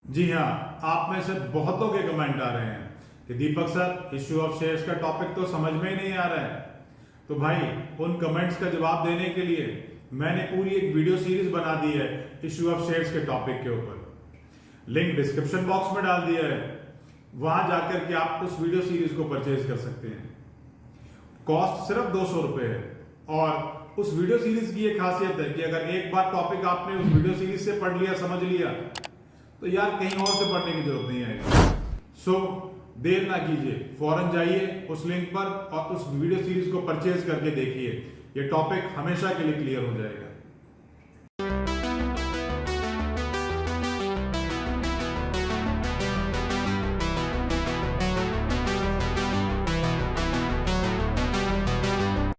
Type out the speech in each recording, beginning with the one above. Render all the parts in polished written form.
जी हाँ, आप में से बहुतों के कमेंट आ रहे हैं कि दीपक सर इश्यू ऑफ शेयर्स का टॉपिक तो समझ में ही नहीं आ रहा है। तो भाई उन कमेंट्स का जवाब देने के लिए मैंने पूरी एक वीडियो सीरीज बना दी है इश्यू ऑफ शेयर्स के टॉपिक के ऊपर। लिंक डिस्क्रिप्शन बॉक्स में डाल दिया है, वहां जाकर के आप उस वीडियो सीरीज को परचेज कर सकते हैं। कॉस्ट सिर्फ 200 रुपए है। और उस वीडियो सीरीज की एक खासियत है कि अगर एक बार टॉपिक आपने उस वीडियो सीरीज से पढ़ लिया, समझ लिया, तो यार कहीं और से पढ़ने की जरूरत नहीं आएगी। सो देर ना कीजिए, फौरन जाइए उस लिंक पर और उस वीडियो सीरीज को परचेज करके देखिए। ये टॉपिक हमेशा के लिए क्लियर हो जाएगा।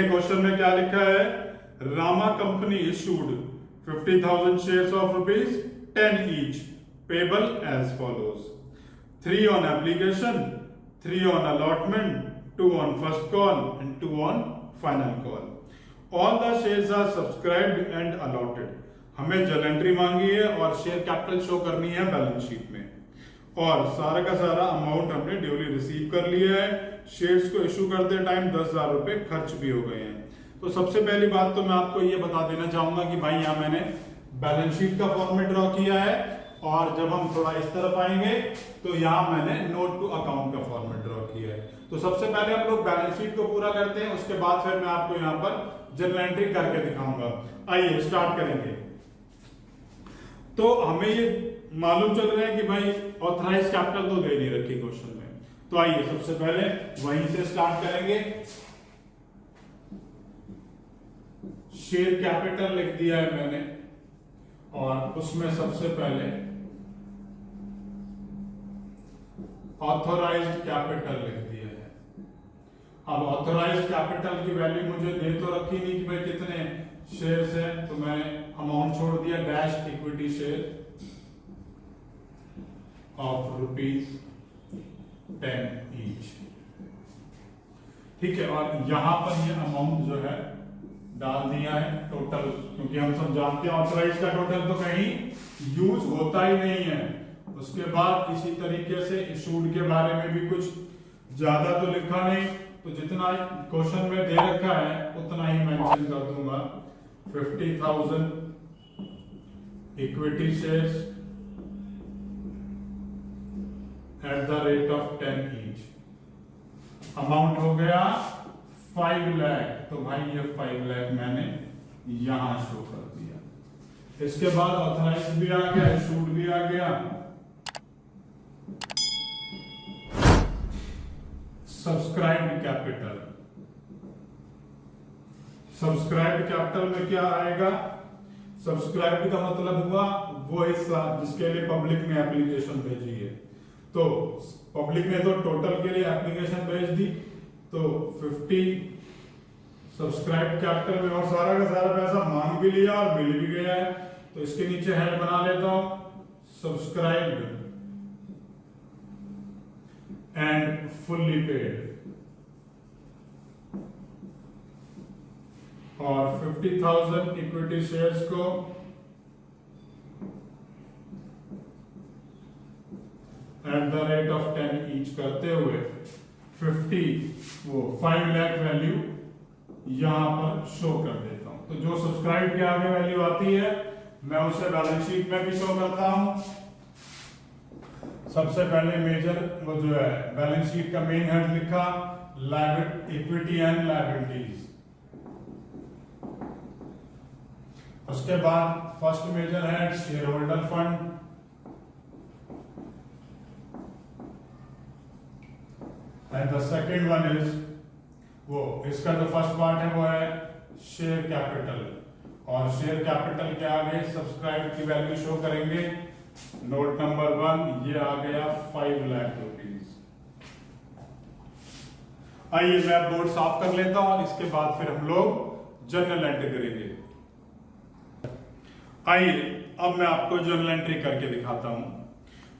क्वेश्चन में क्या लिखा है? Rama company issued 50,000 shares of ₹10 each, payable as follows: 3 on application, 3 on allotment, 2 on first call and 2 on final call. All the shares are subscribed and allotted. हमें जर्नल एंट्री मांगी है और शेयर कैपिटल शो करनी है balance sheet में, और सारा का सारा अमाउंट हमने ड्यूली रिसीव कर लिया है। शेयर्स को इशू करते टाइम 10,000 रुपए खर्च भी हो गए हैं। तो सबसे पहली बात तो मैं आपको ये बता देना चाहूंगा कि भाई यहाँ मैंने बैलेंस शीट का फॉर्मेट ड्रॉ किया है, और जब हम थोड़ा इस तरफ आएंगे तो यहाँ मैंने नोट टू अकाउंट का फॉर्मेट ड्रॉ किया है। तो सबसे पहले हम लोग बैलेंस शीट को पूरा करते हैं, उसके बाद फिर मैं आपको यहाँ पर जर्नल एंट्री करके दिखाऊंगा। आइए स्टार्ट करेंगे। तो हमें ये मालूम चल रहा है कि भाई ऑथराइज कैपिटल तो दे नहीं रखी क्वेश्चन में। तो आइए सबसे पहले वहीं से स्टार्ट करेंगे। शेयर कैपिटल लिख दिया है मैंने, और उसमें सबसे पहले ऑथोराइज्ड कैपिटल लिख दिया है। अब ऑथोराइज्ड कैपिटल की वैल्यू मुझे दे तो रखी नहीं कि भाई कितने शेयर्स हैं, तो मैंने अमाउंट छोड़ दिया dash equity share of ₹10 each. ठीक है, और यहां पर ये अमाउंट जो है डाल दिया है टोटल, क्योंकि हम सब जानते हैं ऑथराइज का टोटल तो कहीं यूज होता ही नहीं है। उसके बाद इसी तरीके से इशूड के बारे में भी कुछ ज्यादा तो लिखा नहीं, तो जितना क्वेश्चन में दे रखा है उतना ही मेंशन कर दूंगा। 50,000 equity shares at the rate of 10 each. Amount हो गया 5 लाख। तो भाई ये 5 लाख मैंने यहां शो कर दिया। इसके बाद ऑथराइज भी आ गया, इशूड भी आ गया। सब्सक्राइब्ड कैपिटल, सब्सक्राइब्ड कैपिटल में क्या आएगा? सब्सक्राइब्ड का मतलब हुआ वो हिस्सा जिसके लिए पब्लिक ने एप्लीकेशन भेजी है। तो पब्लिक ने तो टोटल के लिए एप्लीकेशन भेज दी, तो 50 सब्सक्राइब कैपिटल में, और सारा का सारा पैसा मांग भी लिया और मिल भी गया है। तो इसके नीचे हेड बना लेता हूं, सब्सक्राइब्ड एंड फुल्ली पेड। और 50,000 इक्विटी शेयर्स को at the rate of 10 each करते हुए 5 लाख वैल्यू यहां पर शो कर देता हूं। तो जो सब्सक्राइब के आगे वैल्यू आती है मैं उसे बैलेंस शीट में भी शो करता हूं। सबसे पहले मेजर वो जो है बैलेंस शीट का मेन हेड लिखा इक्विटी एंड लायबिलिटीज। उसके बाद first major head share holder fund, and the second one is वो इसका जो फर्स्ट पार्ट है वो है शेयर कैपिटल, और शेयर कैपिटल के आगे सब्सक्राइब की वैल्यू शो करेंगे। नोट नंबर 1 ये आ गया 5 लाख रुपीज। आइए मैं बोर्ड साफ कर लेता हूं, इसके बाद फिर हम लोग जर्नल एंट्री करेंगे। आइए अब मैं आपको जर्नल एंट्री करके दिखाता हूं।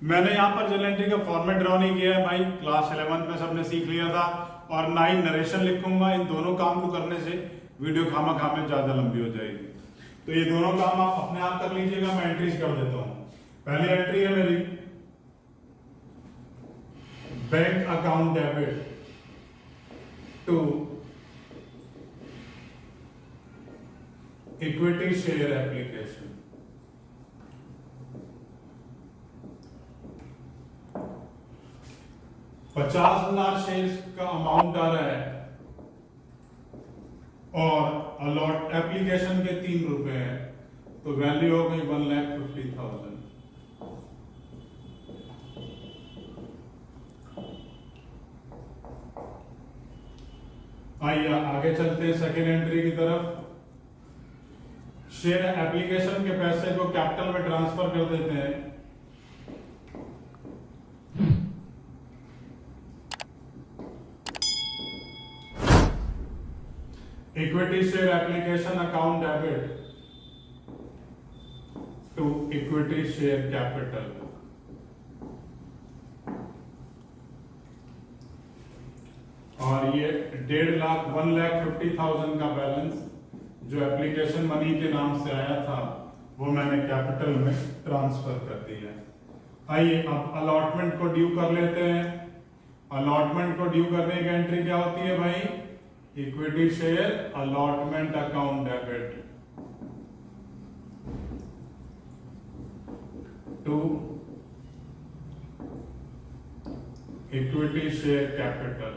मैंने यहां पर जर्नल एंट्री का फॉर्मेट ड्रॉ नहीं किया है भाई, क्लास 11 में सबने सीख लिया था, और ना ही नरेशन लिखूंगा। इन दोनों काम को करने से वीडियो खामा में ज्यादा लंबी हो जाएगी। तो ये दोनों काम आप अपने आप कर लीजिएगा। मैं एंट्रीज कर देता हूँ। पहली एंट्री है मेरी bank account debit to equity share application. $50,000 shares का अमाउंट आ रहा है और अलॉट एप्लीकेशन के ₹3 है, तो वैल्यू हो गई 1,50,000। आइए आगे चलते हैं सेकेंड एंट्री की तरफ। शेयर एप्लीकेशन के पैसे को कैपिटल में ट्रांसफर कर देते हैं। Equity share application account debit to equity share capital. और ये 1,50,000 का बैलेंस जो एप्लीकेशन मनी के नाम से आया था वो मैंने कैपिटल में ट्रांसफर कर दिया। आइए अब अलॉटमेंट को ड्यू कर लेते हैं। अलॉटमेंट को ड्यू करने की एंट्री क्या होती है भाई? Equity share allotment account debit to equity share capital.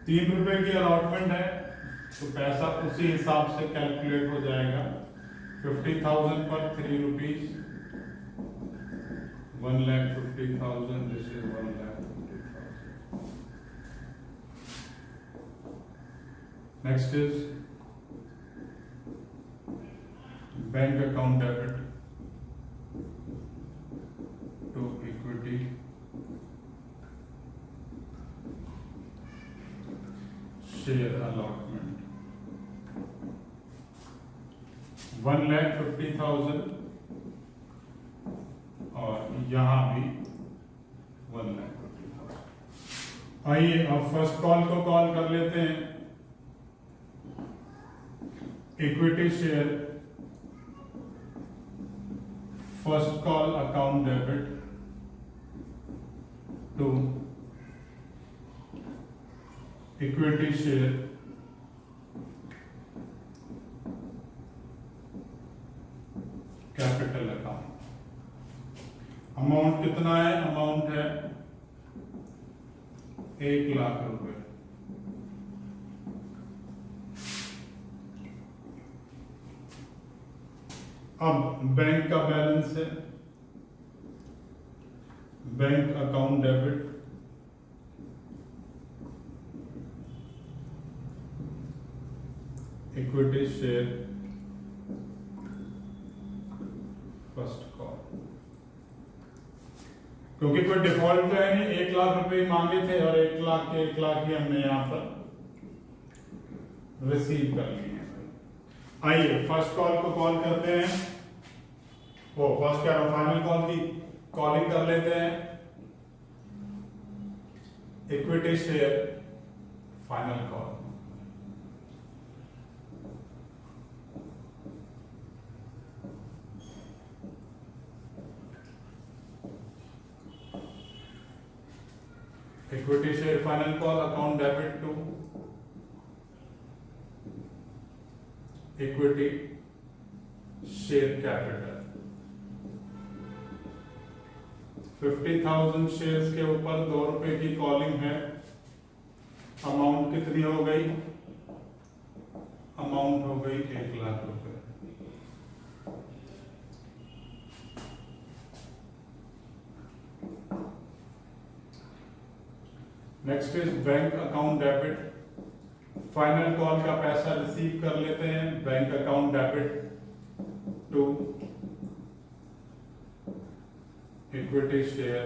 ₹3 की अलॉटमेंट है तो पैसा उसी हिसाब से कैलकुलेट हो जाएगा। 50,000 पर ₹3, 1,50,000, this is 1,50,000। Next is bank account debit to equity share allotment. 1,50,000 और यहां भी 1,50,000। आइए अब फर्स्ट कॉल को कॉल कर लेते हैं। Equity share first call account debit to equity share capital account. Amount कितना है? अमाउंट है ₹1,00,000। अब बैंक का बैलेंस है bank account debit equity share first call. क्योंकि कोई डिफॉल्ट तो है नहीं, ₹1,00,000 मांगे थे और 1,00,000 के 1,00,000 ही हमने यहां पर रिसीव कर लिए हैं। आइए फर्स्ट कॉल को कॉल करते हैं। वो फर्स्ट क्या फाइनल कॉल की कॉलिंग कर लेते हैं। Equity share final call. Equity share final call account debit to equity share capital. 50,000 shares के ऊपर ₹2 की कॉलिंग है। अमाउंट कितनी हो गई? अमाउंट हो गई ₹1,00,000। Next is bank account debit. Final call का पैसा रिसीव कर लेते हैं। Bank account debit to equity share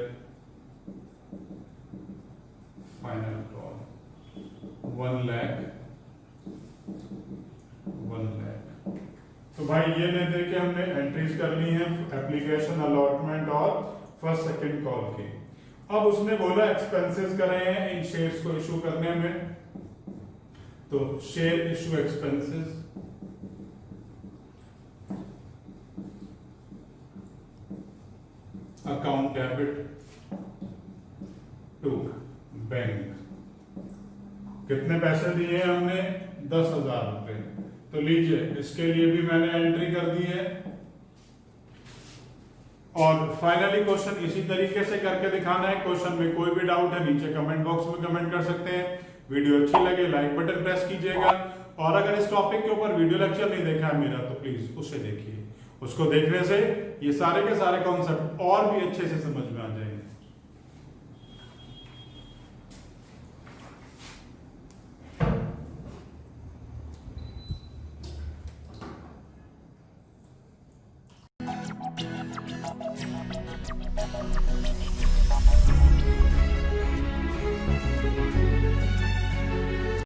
final call 1,00,000। तो भाई ये ले दे के हमने एंट्रीज करनी है एप्लीकेशन अलॉटमेंट और फर्स्ट सेकंड कॉल की। अब उसने बोला एक्सपेंसेस करे हैं इन शेयर्स को इशू करने में, तो share issue expenses account debit to bank. कितने पैसे दिए हमने? 10,000 रुपए। तो लीजिए, इसके लिए भी मैंने एंट्री कर दी है। और फाइनली क्वेश्चन इसी तरीके से करके दिखाना है। क्वेश्चन में कोई भी डाउट है नीचे कमेंट बॉक्स में कमेंट कर सकते हैं। वीडियो अच्छी लगे लाइक बटन प्रेस कीजिएगा, और अगर इस टॉपिक के ऊपर वीडियो लेक्चर नहीं देखा है मेरा तो प्लीज उसे देखिए। उसको देखने से ये सारे के सारे कॉन्सेप्ट और भी अच्छे से समझ में